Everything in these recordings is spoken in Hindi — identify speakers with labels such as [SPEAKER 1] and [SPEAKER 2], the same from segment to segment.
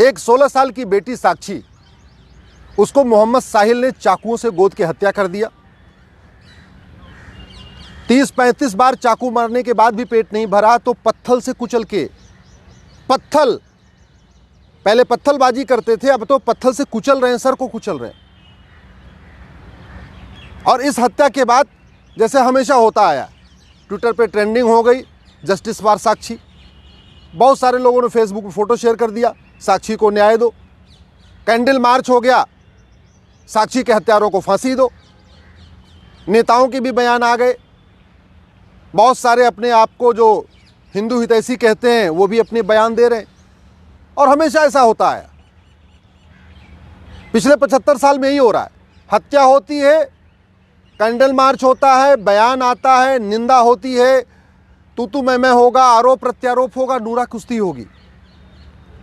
[SPEAKER 1] एक 16 साल की बेटी साक्षी, उसको मोहम्मद साहिल ने चाकुओं से गोद के हत्या कर दिया। 30-35 बार चाकू मारने के बाद भी पेट नहीं भरा तो पत्थल से कुचल के, पत्थल, पहले पत्थलबाजी करते थे, अब तो पत्थल से कुचल रहे हैं, सर को कुचल रहे हैं। और इस हत्या के बाद जैसे हमेशा होता आया, ट्विटर पे ट्रेंडिंग हो गई जस्टिस फॉर साक्षी। बहुत सारे लोगों ने फेसबुक पे फोटो शेयर कर दिया, साक्षी को न्याय दो। कैंडल मार्च हो गया, साक्षी के हत्यारों को फांसी दो। नेताओं के भी बयान आ गए, बहुत सारे अपने आप को जो हिंदू हितैषी कहते हैं वो भी अपने बयान दे रहे हैं। और हमेशा ऐसा होता है, पिछले 75 साल में ही हो रहा है। हत्या होती है, कैंडल मार्च होता है, बयान आता है, निंदा होती है, तू मैं होगा, आरोप प्रत्यारोप होगा, नूरा कुश्ती होगी,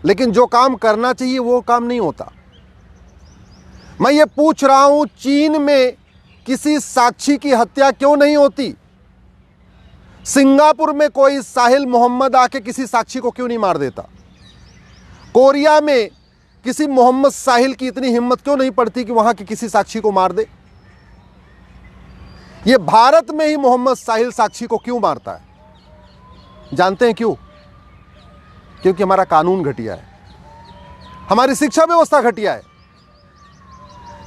[SPEAKER 1] लेकिन जो काम करना चाहिए वो काम नहीं होता। मैं ये पूछ रहा हूं, चीन में किसी साक्षी की हत्या क्यों नहीं होती? सिंगापुर में कोई साहिल मोहम्मद आके किसी साक्षी को क्यों नहीं मार देता? कोरिया में किसी मोहम्मद साहिल की इतनी हिम्मत क्यों नहीं पड़ती कि वहां के किसी साक्षी को मार दे? ये भारत में ही मोहम्मद साहिल साक्षी को क्यों मारता है? जानते हैं क्यों? क्योंकि हमारा कानून घटिया है, हमारी शिक्षा व्यवस्था घटिया है।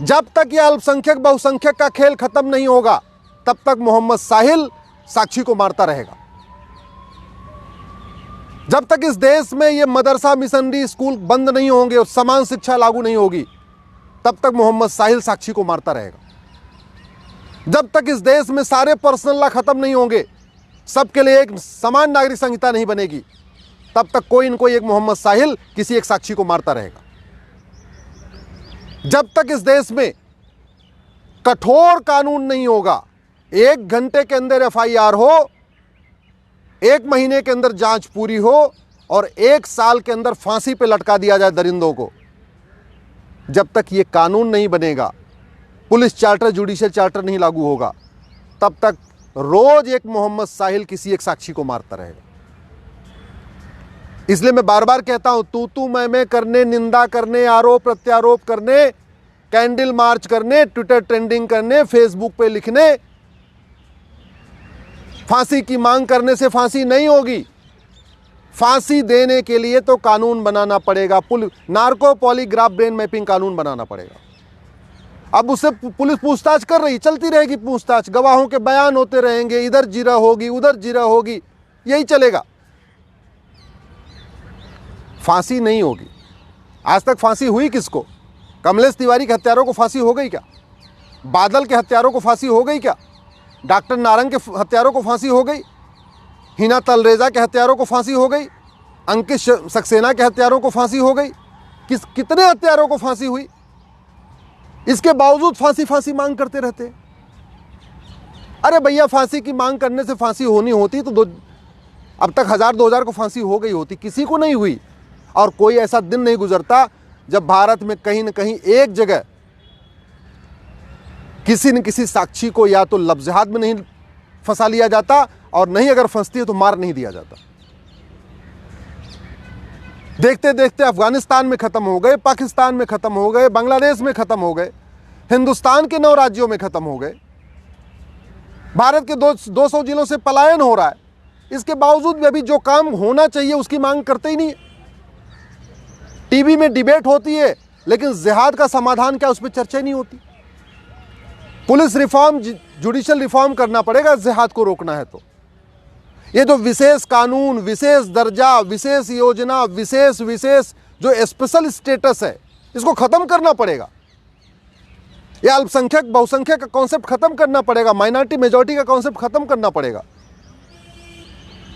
[SPEAKER 1] जब तक यह अल्पसंख्यक बहुसंख्यक का खेल खत्म नहीं होगा तब तक मोहम्मद साहिल साक्षी को मारता रहेगा। जब तक इस देश में ये मदरसा मिशनरी स्कूल बंद नहीं होंगे और समान शिक्षा लागू नहीं होगी तब तक मोहम्मद साहिल साक्षी को मारता रहेगा। जब तक इस देश में सारे पर्सनल लॉ खत्म नहीं होंगे, सबके लिए एक समान नागरिक संहिता नहीं बनेगी, तब तक कोई न कोई एक मोहम्मद साहिल किसी एक साक्षी को मारता रहेगा। जब तक इस देश में कठोर कानून नहीं होगा, 1 घंटे के अंदर FIR हो, 1 महीने के अंदर जांच पूरी हो और 1 साल के अंदर फांसी पे लटका दिया जाए दरिंदों को, जब तक ये कानून नहीं बनेगा, पुलिस चार्टर, जुडिशियल चार्टर नहीं लागू होगा, तब तक रोज एक मोहम्मद साहिल किसी एक साक्षी को मारता रहेगा। इसलिए मैं बार बार कहता हूं, तू मैं करने, निंदा करने, आरोप प्रत्यारोप करने, कैंडल मार्च करने, ट्विटर ट्रेंडिंग करने, फेसबुक पे लिखने, फांसी की मांग करने से फांसी नहीं होगी। फांसी देने के लिए तो कानून बनाना पड़ेगा, नार्को पॉलीग्राफ ब्रेन मैपिंग कानून बनाना पड़ेगा। अब उससे पुलिस पूछताछ कर रही, चलती रहेगी पूछताछ, गवाहों के बयान होते रहेंगे, इधर जीरा होगी, उधर जीरा होगी, यही चलेगा, फांसी नहीं होगी। आज तक फांसी हुई किसको? कमलेश तिवारी के हत्यारों को फांसी हो गई क्या? बादल के हत्यारों को फांसी हो गई क्या? डॉक्टर नारंग के हत्यारों को फांसी हो गई? हिना तलरेजा के हत्यारों को फांसी हो गई? अंकित सक्सेना के हत्यारों को फांसी हो गई? कितने हत्यारों को फांसी हुई? इसके बावजूद फांसी मांग करते रहते। अरे भैया, फांसी की मांग करने से फांसी होनी होती तो अब तक 1000-2000 को फांसी हो गई होती, किसी को नहीं हुई। और कोई ऐसा दिन नहीं गुजरता जब भारत में कहीं न कहीं एक जगह किसी न किसी साक्षी को या तो लफ्ज़-ए-हाथ में नहीं फंसा लिया जाता, और नहीं अगर फंसती है तो मार नहीं दिया जाता। देखते देखते अफगानिस्तान में खत्म हो गए, पाकिस्तान में खत्म हो गए, बांग्लादेश में खत्म हो गए, हिंदुस्तान के 9 राज्यों में खत्म हो गए, भारत के 200 जिलों से पलायन हो रहा है। इसके बावजूद भी अभी जो काम होना चाहिए उसकी मांग करते ही नहीं है। टीवी में डिबेट होती है लेकिन जिहाद का समाधान क्या, उस पर चर्चा नहीं होती। पुलिस रिफॉर्म, जुडिशियल रिफॉर्म करना पड़ेगा जिहाद को रोकना है तो। ये जो विशेष कानून, विशेष दर्जा, विशेष योजना, विशेष जो स्पेशल स्टेटस है, इसको खत्म करना पड़ेगा। ये अल्पसंख्यक बहुसंख्यक का कॉन्सेप्ट खत्म करना पड़ेगा, माइनॉरिटी मेजॉरिटी का कॉन्सेप्ट खत्म करना पड़ेगा,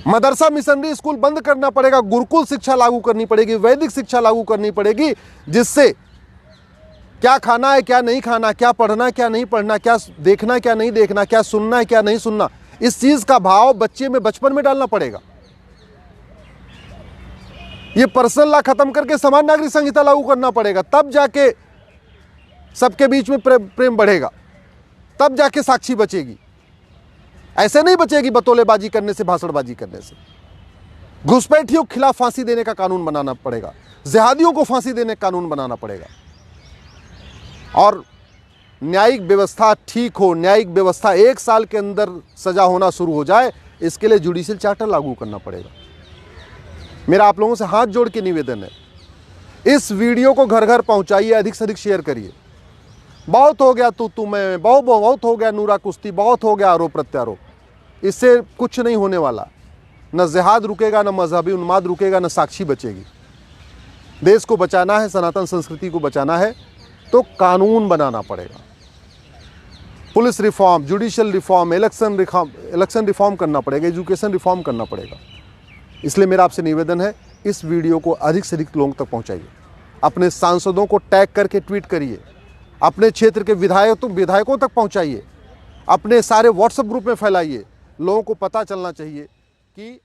[SPEAKER 1] मदरसा मिशनरी स्कूल बंद करना पड़ेगा, गुरुकुल शिक्षा लागू करनी पड़ेगी, वैदिक शिक्षा लागू करनी पड़ेगी, जिससे क्या खाना है क्या नहीं खाना, क्या पढ़ना क्या नहीं पढ़ना, क्या देखना क्या नहीं देखना, क्या सुनना है क्या नहीं सुनना, इस चीज का भाव बच्चे में बचपन में डालना पड़ेगा। ये पर्सनल लॉ खत्म करके समान नागरिक संहिता लागू करना पड़ेगा, तब जाके सबके बीच में प्रेम बढ़ेगा, तब जाके साक्षी बचेगी। ऐसे नहीं बचेगी बतौलेबाजी करने से, भाषणबाजी करने से। घुसपैठियों के खिलाफ फांसी देने का कानून बनाना पड़ेगा, जिहादियों को फांसी देने का कानून बनाना पड़ेगा। और न्यायिक व्यवस्था ठीक हो, न्यायिक व्यवस्था 1 साल के अंदर सजा होना शुरू हो जाए, इसके लिए जुडिशियल चार्टर लागू करना पड़ेगा। मेरा आप लोगों से हाथ जोड़ के निवेदन है, इस वीडियो को घर घर पहुंचाइए, अधिक से अधिक शेयर करिए। बहुत हो गया तू मैं, बहुत हो गया नूरा कुश्ती, बहुत हो गया आरोप प्रत्यारोप। इससे कुछ नहीं होने वाला, न जिहाद रुकेगा, न मजहबी उन्माद रुकेगा, न साक्षी बचेगी। देश को बचाना है, सनातन संस्कृति को बचाना है तो कानून बनाना पड़ेगा। Police reform, judicial reform, election reform करना पड़ेगा, एजुकेशन रिफॉर्म करना पड़ेगा। इसलिए मेरा आपसे निवेदन है, इस वीडियो को अधिक से अधिक लोगों तक पहुंचाइए। अपने सांसदों को टैग करके ट्वीट करिए, अपने क्षेत्र के विधायकों तक पहुंचाइए, अपने सारे व्हाट्सएप ग्रुप में फैलाइए। लोगों को पता चलना चाहिए कि